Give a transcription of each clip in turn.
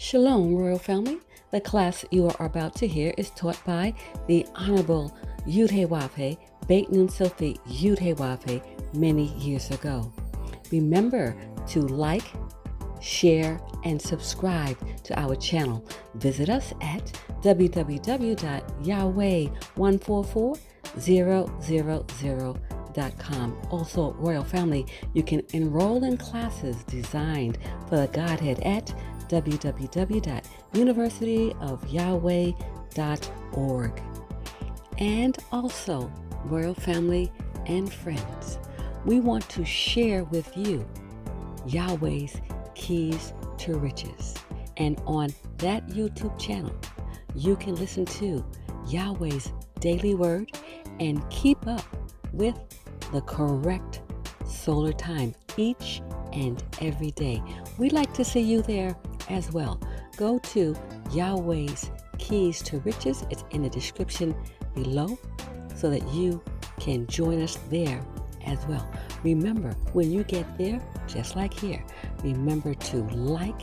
Shalom, Royal Family. The class you are about to hear is taught by the Honorable Yudhe Beit Nun Sophie Yudhe many years ago. Remember to like, share, and subscribe to our channel. Visit us at www.yahweh144000.com. Also, Royal Family, you can enroll in classes designed for the Godhead at www.universityofyahweh.org. And also, Royal Family and friends, we want to share with you Yahweh's Keys to Riches. And on that YouTube channel, you can listen to Yahweh's Daily Word and keep up with the correct solar time each and every day. We'd like to see you there as well. Go to Yahweh's Keys to Riches. It's in the description below so that you can join us there as well. Remember, when you get there, just like here, remember to like,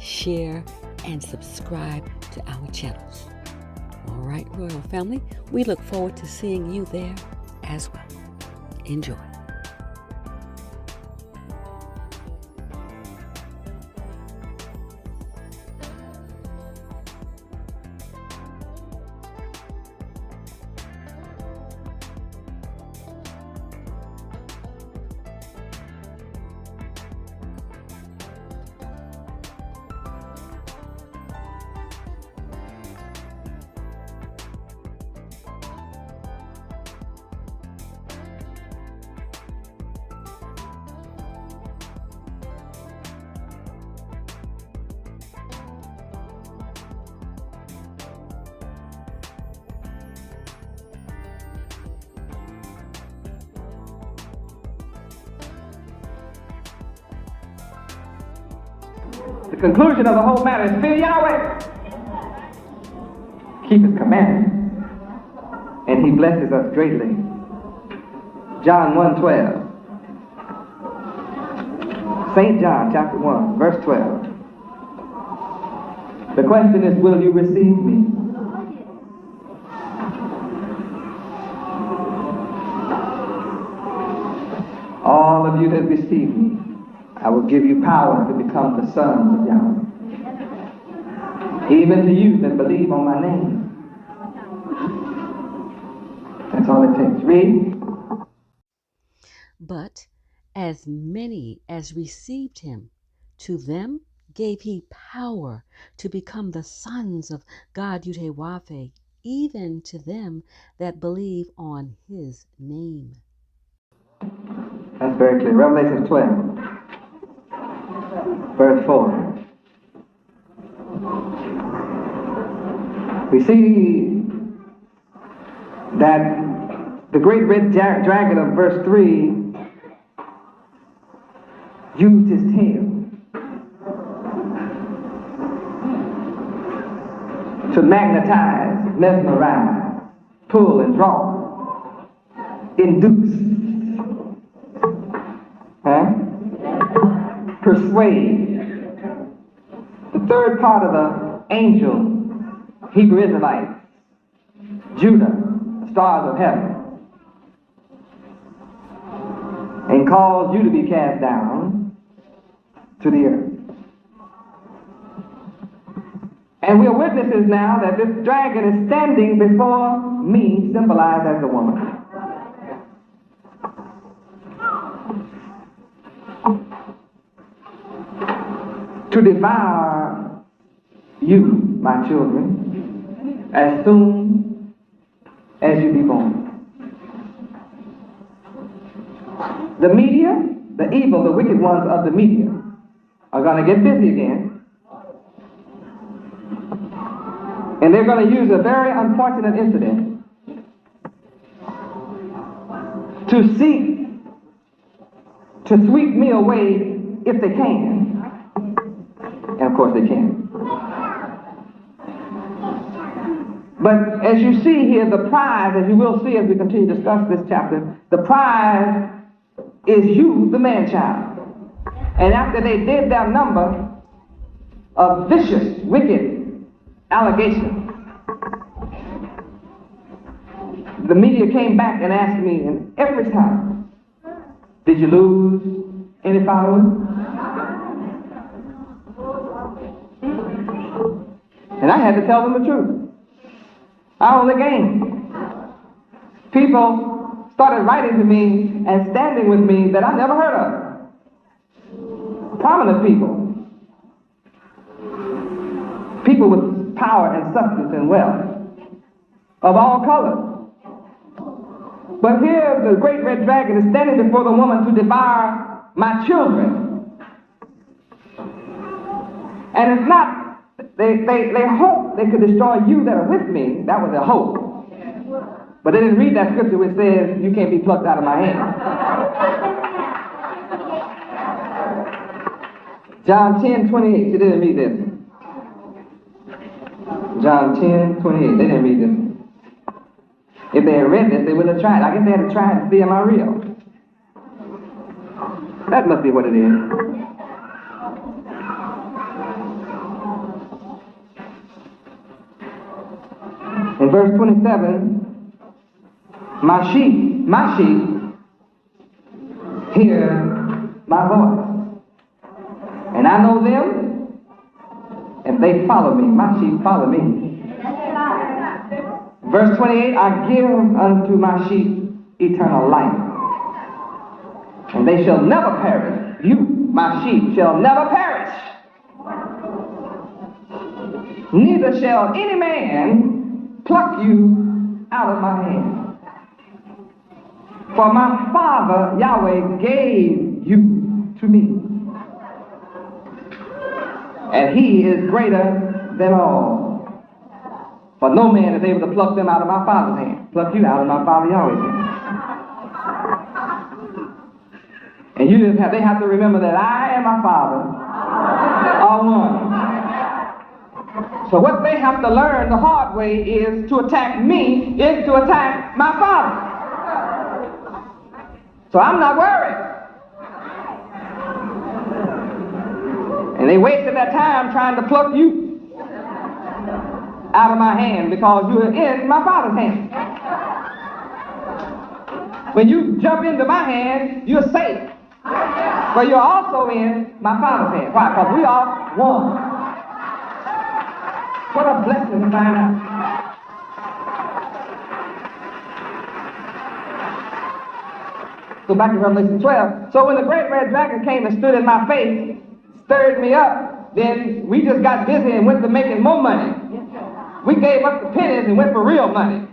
share, and subscribe to our channels. All right, Royal Family, we look forward to seeing you there as well. Enjoy. The conclusion of the whole matter is fear Yahweh, keep His commandments, and He blesses us greatly. John 1:12. St. John chapter 1, verse 12. The question is, will you receive me? All of you that receive me, I will give you power to become the sons of Yahweh. Even to you that believe on my name. That's all it takes. Read. But as many as received him, to them gave he power to become the sons of God Yudhe, even to them that believe on his name. That's very clear. Revelation 12. Verse 4. We see that the great red dragon of verse 3 used his tail to magnetize, mesmerize, pull and draw, induce, persuade. The third part of the angel, Hebrew Israelites, Judah, the stars of heaven, and cause you to be cast down to the earth. And we are witnesses now that this dragon is standing before me, symbolized as the woman. To devour you, my children, as soon as you be born. The media, the evil, the wicked ones of the media are going to get busy again. And they're going to use a very unfortunate incident to seek to sweep me away if they can. And of course they can. But as you see here, the prize, as you will see as we continue to discuss this chapter, the prize is you, the man-child. And after they did their number, of vicious, wicked allegations. The media came back and asked me, and every time, did you lose any followers? And I had to tell them the truth. I only gained. People started writing to me and standing with me that I never heard of. Prominent people. People with power and substance and wealth. Of all colors. But here the great red dragon is standing before the woman to devour my children. And it's not, they hope they could destroy you that are with me. That was their hope. But they didn't read that scripture which says you can't be plucked out of my hand. John 10:28, they didn't read this. John 10:28, they didn't read this. If they had read this, they wouldn't have tried. I guess they had to try and see, am I real? That must be what it is. In verse 27, my sheep hear my voice. And I know them, and they follow me. My sheep follow me. Verse 28, I give unto my sheep eternal life, and they shall never perish. You, my sheep, shall never perish. Neither shall any man pluck you out of my hand. For my Father, Yahweh, gave you to me. And he is greater than all. For no man is able to pluck them out of my Father's hand. Pluck you out of my Father Yahweh's hand. And they have to remember that I and my Father are one. So what they have to learn the hard way is to attack me is to attack my Father. So I'm not worried. And they wasted their time trying to pluck you out of my hand because you are in my Father's hand. When you jump into my hand, you're safe. But you're also in my Father's hand. Why? Because we are one. What a blessing to find out. So back to Revelation 12. So when the great red dragon came and stood in my face, stirred me up, then we just got busy and went to making more money. We gave up the pennies and went for real money.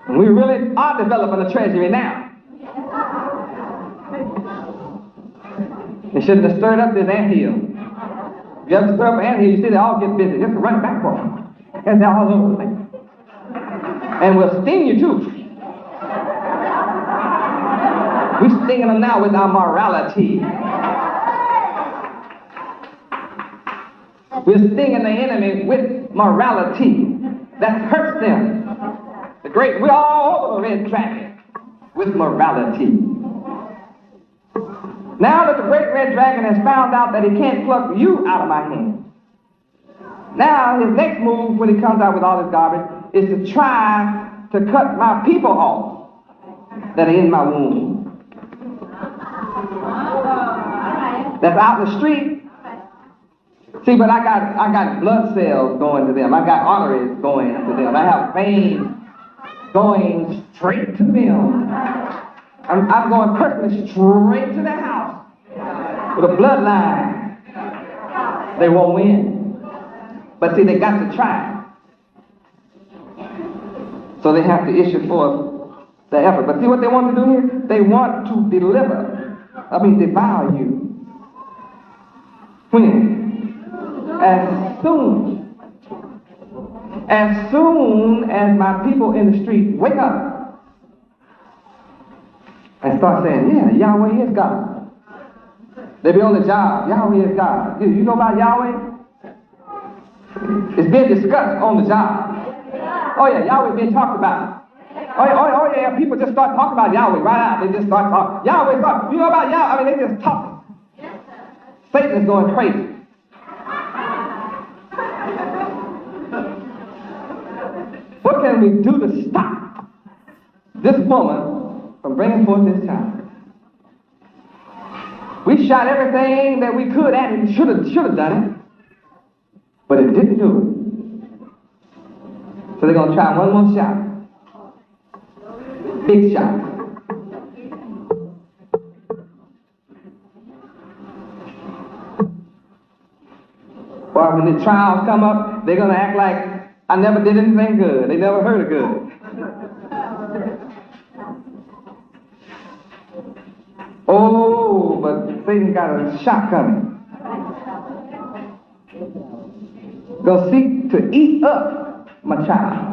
And we really are developing a treasury now. They shouldn't have stirred up this anthill. If you ever stir up an anthill, you see they all get busy. Just run back for them. And they're all over the place. And we'll sting you too. We're stinging them now with our morality. We're stinging the enemy with morality. That hurts them. We're all over the red dragon with morality. Now that the great red dragon has found out that he can't pluck you out of my hand, now his next move when he comes out with all this garbage is to try to cut my people off that are in my womb. That's out in the street. See, but I got blood cells going to them. I got arteries going to them. I have veins going straight to them. I'm going personally straight to their house with a bloodline. They won't win. But see, they got to try. So they have to issue forth the effort. But see what they want to do here? They want to devour you. When? As soon as my people in the street wake up and start saying, yeah, Yahweh is God. They be on the job, Yahweh is God. You know about Yahweh? It's being discussed on the job. Oh yeah, Yahweh being talked about. Oh, yeah, people just start talking about Yahweh right out. They just start talking. Yahweh, you know about Yahweh? I mean, they just talk. Satan is going crazy. What can we do to stop this woman from bringing forth this child? We shot everything that we could at it, should have done it, but it didn't do it. So they're going to try one more shot. Big shot. Or when the trials come up, they're going to act like I never did anything good. They never heard of good. Oh, but Satan got a shot coming. They'll seek to eat up my child.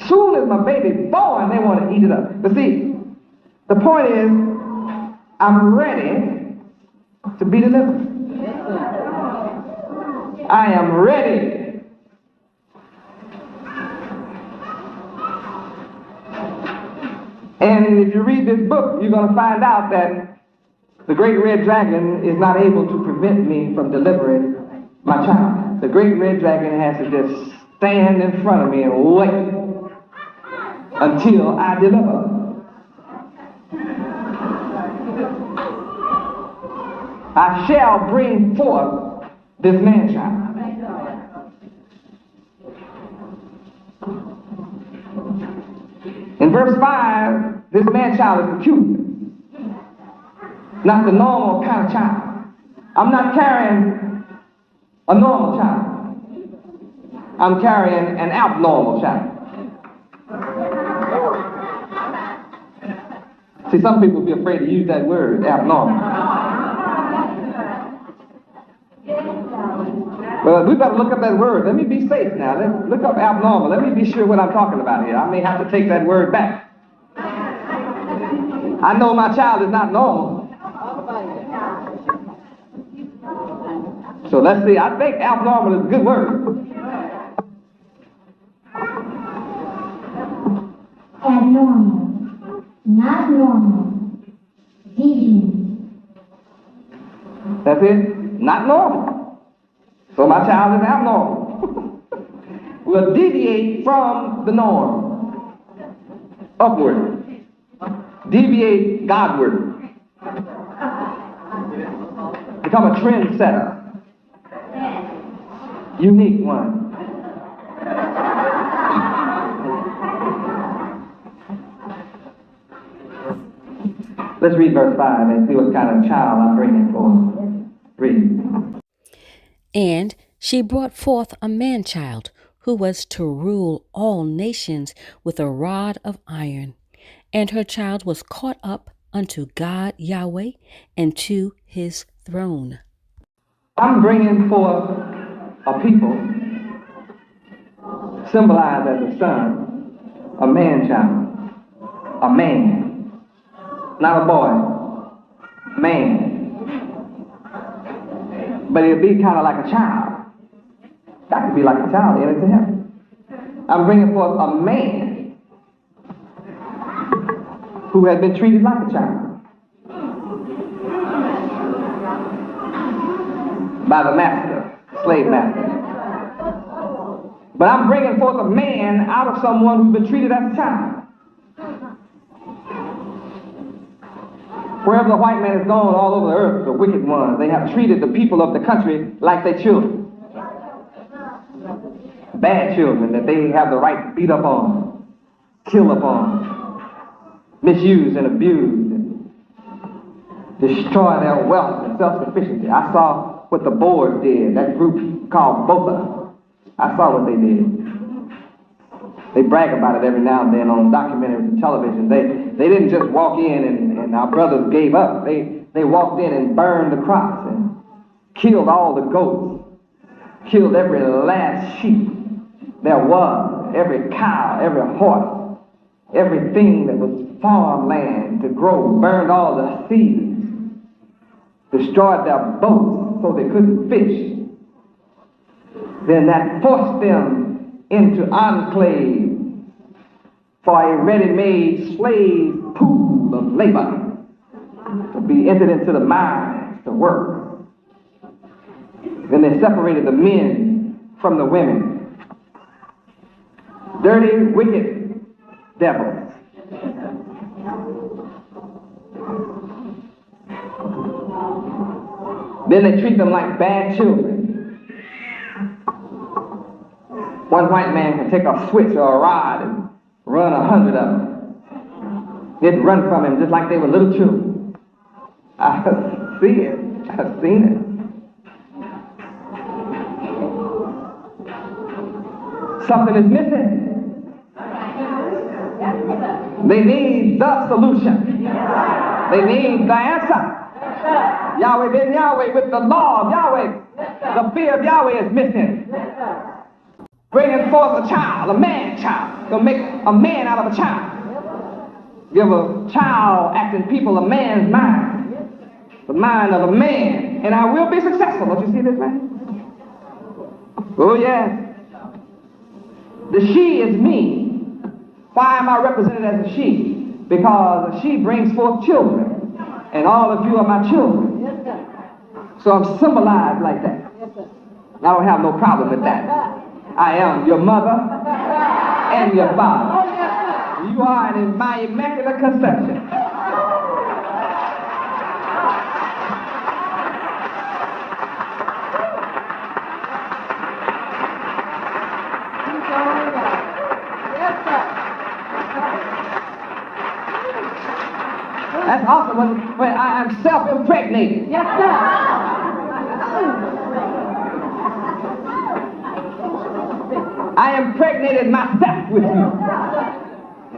Soon as my baby born, they want to eat it up. But see, the point is, I'm ready to be delivered. I am ready. And if you read this book, you're going to find out that the great red dragon is not able to prevent me from delivering my child. The great red dragon has to just stand in front of me and wait until I deliver. I shall bring forth this man-child. In verse 5, this man-child is peculiar. Not the normal kind of child. I'm not carrying a normal child. I'm carrying an abnormal child. See, some people be afraid to use that word, abnormal. Well, we better look up that word. Let me be safe now. Let's look up abnormal. Let me be sure what I'm talking about here. I may have to take that word back. I know my child is not normal. So let's see. I think abnormal is a good word. Abnormal, not normal, deviant. That's it. Not normal. So my child is abnormal. Will deviate from the norm. Upward. Deviate Godward. Become a trendsetter. Unique one. Let's read verse 5 and see what kind of child I'm bringing forth. Read. And she brought forth a man-child, who was to rule all nations with a rod of iron. And her child was caught up unto God Yahweh and to his throne. I'm bringing forth a people symbolized as a son, a man-child, a man, not a boy, man. But it'll be kind of like a child. That could be like a child, ain't it to him? I'm bringing forth a man who has been treated like a child by the master, slave master. But I'm bringing forth a man out of someone who's been treated as a child. Wherever the white man has gone all over the earth, the wicked ones, they have treated the people of the country like their children. Bad children that they have the right to beat up on, kill upon, misuse and abuse, and destroy their wealth and self-sufficiency. I saw what the Boers did, that group called Botha. I saw what they did. They brag about it every now and then on documentaries and television. They didn't just walk in and our brothers gave up. They walked in and burned the crops and killed all the goats, killed every last sheep there was, every cow, every horse, everything that was farmland to grow, burned all the seeds, destroyed their boats so they couldn't fish. Then that forced them into enclave for a ready-made slave pool of labor to be entered into the mines to work. Then they separated the men from the women. Dirty, wicked devils. Then they treat them like bad children. One white man can take a switch or a rod and run 100 of them. They'd run from him just like they were little children. I see it. I've seen it. Something is missing. They need the solution. They need the answer. Yahweh been Yahweh with the law of Yahweh. The fear of Yahweh is missing. Bringing forth a child, a man-child. Gonna make a man out of a child. Give a child acting people a man's mind. The mind of a man. And I will be successful. Don't you see this, man? Oh, yeah. The she is me. Why am I represented as a she? Because a she brings forth children. And all of you are my children. So I'm symbolized like that. I don't have no problem with that. I am your mother and your father. You are in my immaculate conception. That's awesome when I am self-impregnated. Yes, sir. I impregnated myself with you.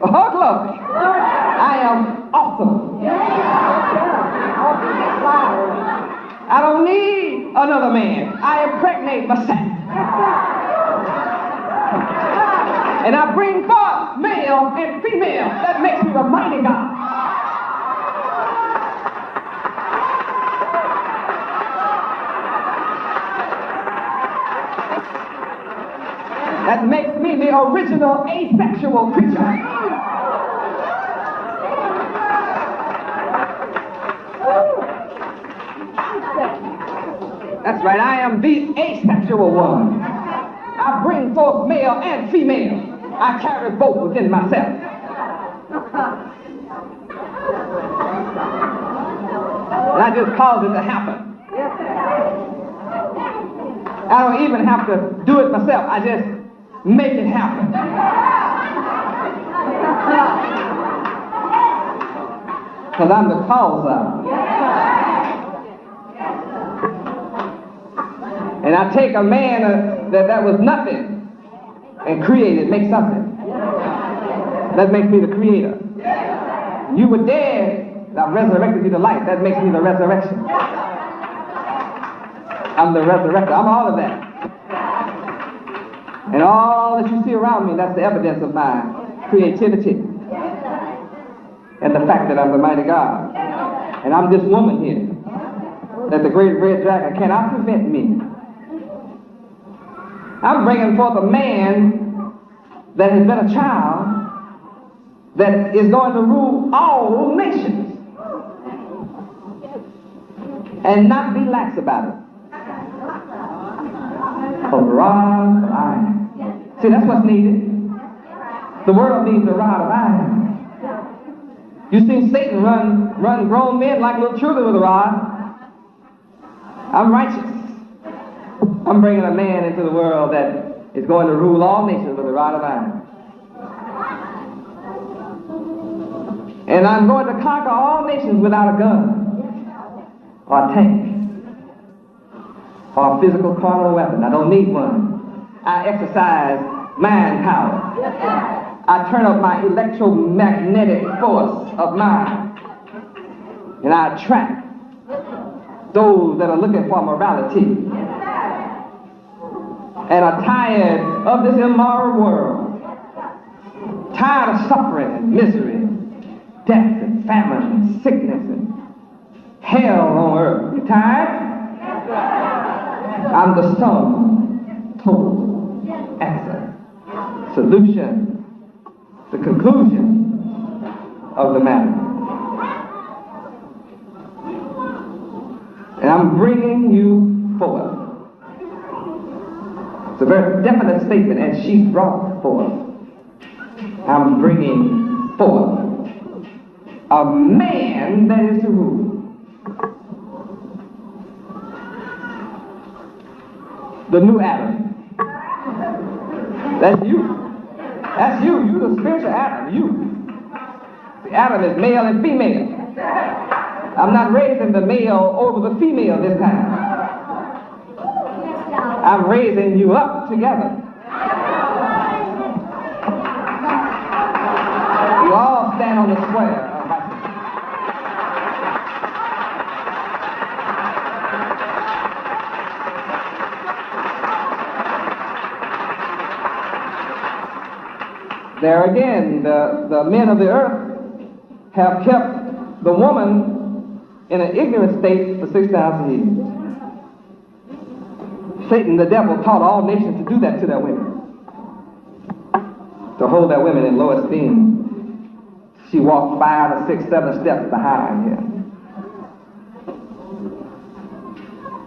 Oh, glory. I am awesome. I don't need another man. I impregnate myself. And I bring forth male and female. That makes me the mighty God. That makes me the original asexual creature. That's right, I am the asexual one. I bring forth male and female. I carry both within myself. And I just cause it to happen. I don't even have to do it myself. I just make it happen. Because I'm the cause of it. And I take a man that was nothing and create it, make something. That makes me the creator. You were dead, and I resurrected you to life. That makes me the resurrection. I'm the resurrector. I'm all of that. And all that you see around me, that's the evidence of my creativity. And the fact that I'm the mighty God. And I'm this woman here. That the great red dragon cannot prevent me. I'm bringing forth a man that has been a child that is going to rule all nations. And not be lax about it. A rod of iron. See, that's what's needed. The world needs a rod of iron. You see Satan run grown men like little children with a rod. I'm righteous. I'm bringing a man into the world that is going to rule all nations with a rod of iron. And I'm going to conquer all nations without a gun or a tank or a physical carnal weapon. I don't need one. I exercise mind power. I turn up my electromagnetic force of mind. And I attract those that are looking for morality and are tired of this immoral world, tired of suffering and misery, death and famine and sickness and hell on earth. You tired? I'm the sum total answer solution, the conclusion of the matter. And I'm bringing you forth. It's a very definite statement, and she brought forth. I'm bringing forth a man that is to rule. The new Adam. That's you. That's you. You the spiritual Adam. You. The Adam is male and female. I'm not raising the male over the female this time. I'm raising you up together. You all stand on the square. There again, the men of the earth have kept the woman in an ignorant state for 6,000 years. Satan, the devil, taught all nations to do that to their women, to hold their women in low esteem. She walked 5 or 6, 7 steps behind him.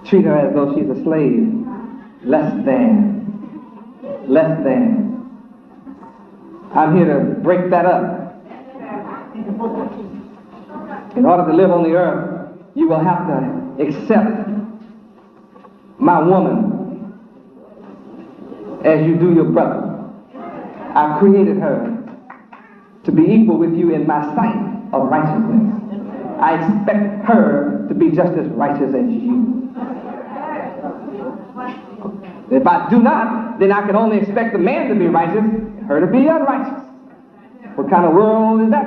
Treat her as though she's a slave, less than. I'm here to break that up. In order to live on the earth, you will have to accept my woman as you do your brother. I created her to be equal with you in my sight of righteousness. I expect her to be just as righteous as you. If I do not, then I can only expect the man to be righteous, her to be unrighteous. What kind of world is that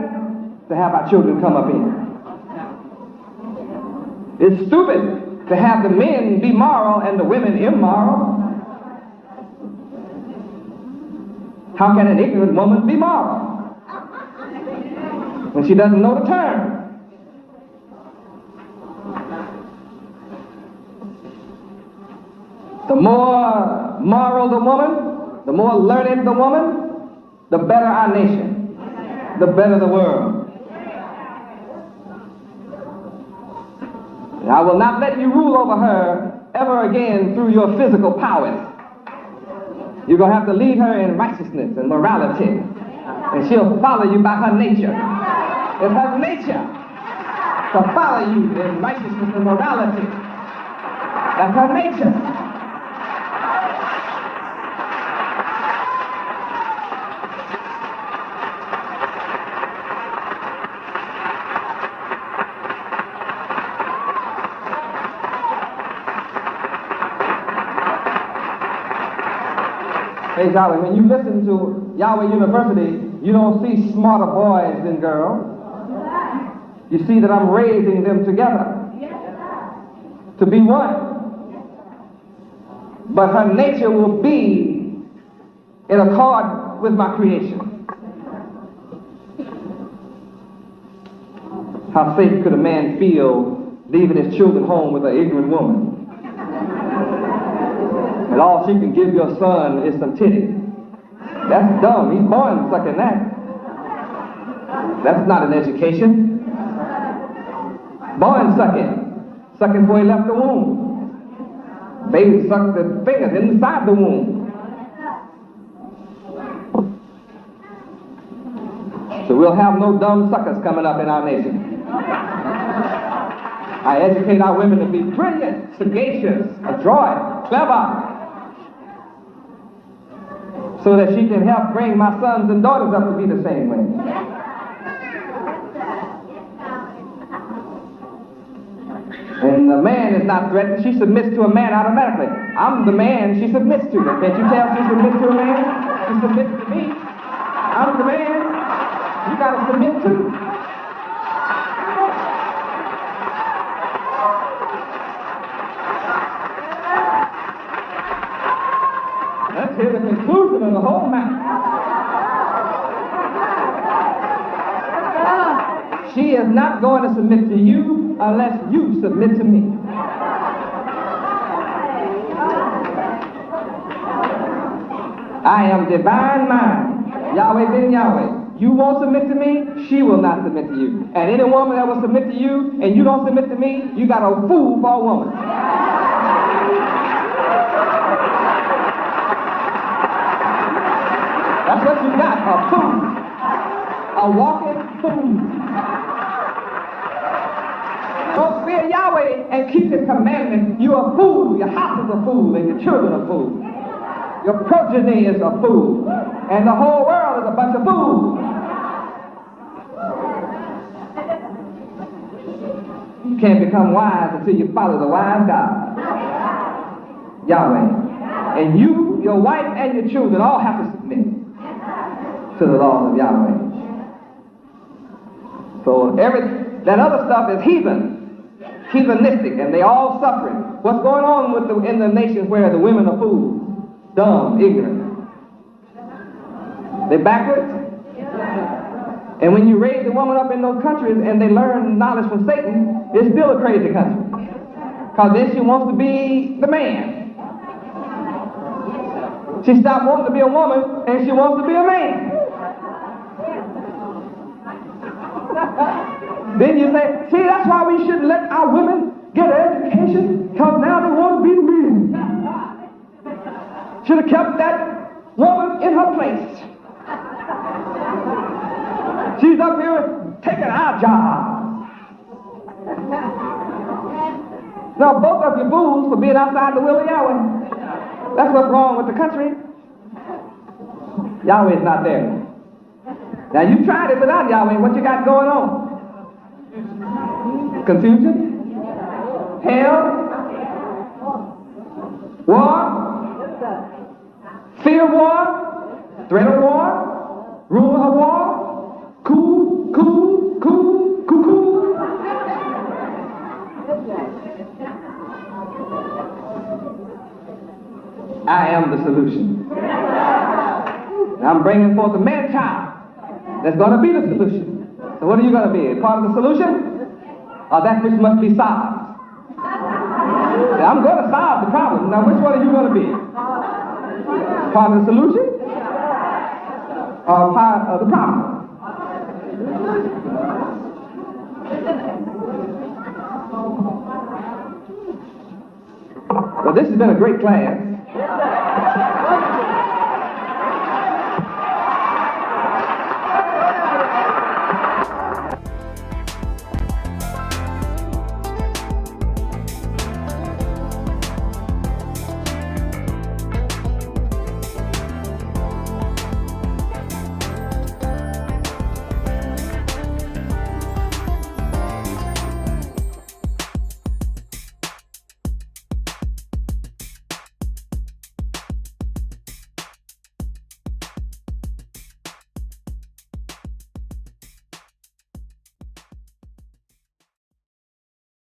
to have our children come up in? It's stupid to have the men be moral and the women immoral. How can an ignorant woman be moral when she doesn't know the term? The more moral the woman, the more learned the woman, the better our nation, the better the world. And I will not let you rule over her ever again through your physical powers. You're going to have to lead her in righteousness and morality, and she'll follow you by her nature. It's her nature to follow you in righteousness and morality. That's her nature. Hey, Yahweh, when you listen to Yahweh University, you don't see smarter boys than girls. You see that I'm raising them together to be one. But her nature will be in accord with my creation. How safe could a man feel leaving his children home with an ignorant woman? And all she can give your son is some titty. That's dumb. He's born sucking that. That's not an education. Born sucking. Sucking before he left the womb. Baby sucked the fingers inside the womb. So we'll have no dumb suckers coming up in our nation. I educate our women to be brilliant, sagacious, adroit, clever, so that she can help bring my sons and daughters up to be the same way. And the man is not threatened. She submits to a man automatically. I'm the man she submits to. Can't you tell she submits to a man? She submits to me. I'm the man you got to submit to. Let's hear the conclusion of the whole matter. She is not going to submit to you unless you submit to me. I I am divine mind. Yahweh ben Yahweh. You won't submit to me, she will not submit to you. And any woman that will submit to you and you don't submit to me, you got a fool for a woman. That's what you got, a fool. A walking fool. Don't fear Yahweh and keep His commandments. You're a fool. Your house is a fool and your children are fools. Your progeny is a fool. And the whole world is a bunch of fools. You can't become wise until you follow the wise God, Yahweh. And you, your wife, and your children all have to submit to the laws of Yahweh. So that other stuff is heathenistic, and they all suffering. What's going on in the nations where the women are fools, dumb, ignorant? They backwards. And when you raise a woman up in those countries and they learn knowledge from Satan, it's still a crazy country. Because then she wants to be the man. She stopped wanting to be a woman and she wants to be a man. Then you say, see, that's why we shouldn't let our women get an education, because now they want to be the men. Should have kept that woman in her place. She's up here taking our job. Now, both of you fools for being outside the will of Yahweh. That's what's wrong with the country. Yahweh's not there. Now, you tried it without Yahweh. What you got going on? Confusion? Hell? War? Fear of war? Threat of war? Rumor of war? Cool. I am the solution. I'm bringing forth a man-child that's going to be the solution. So what are you going to be? A part of the solution? Or that which must be solved? I'm going to solve the problem. Now, which one are you going to be? Part of the solution? Or part of the problem? Well, this has been a great class.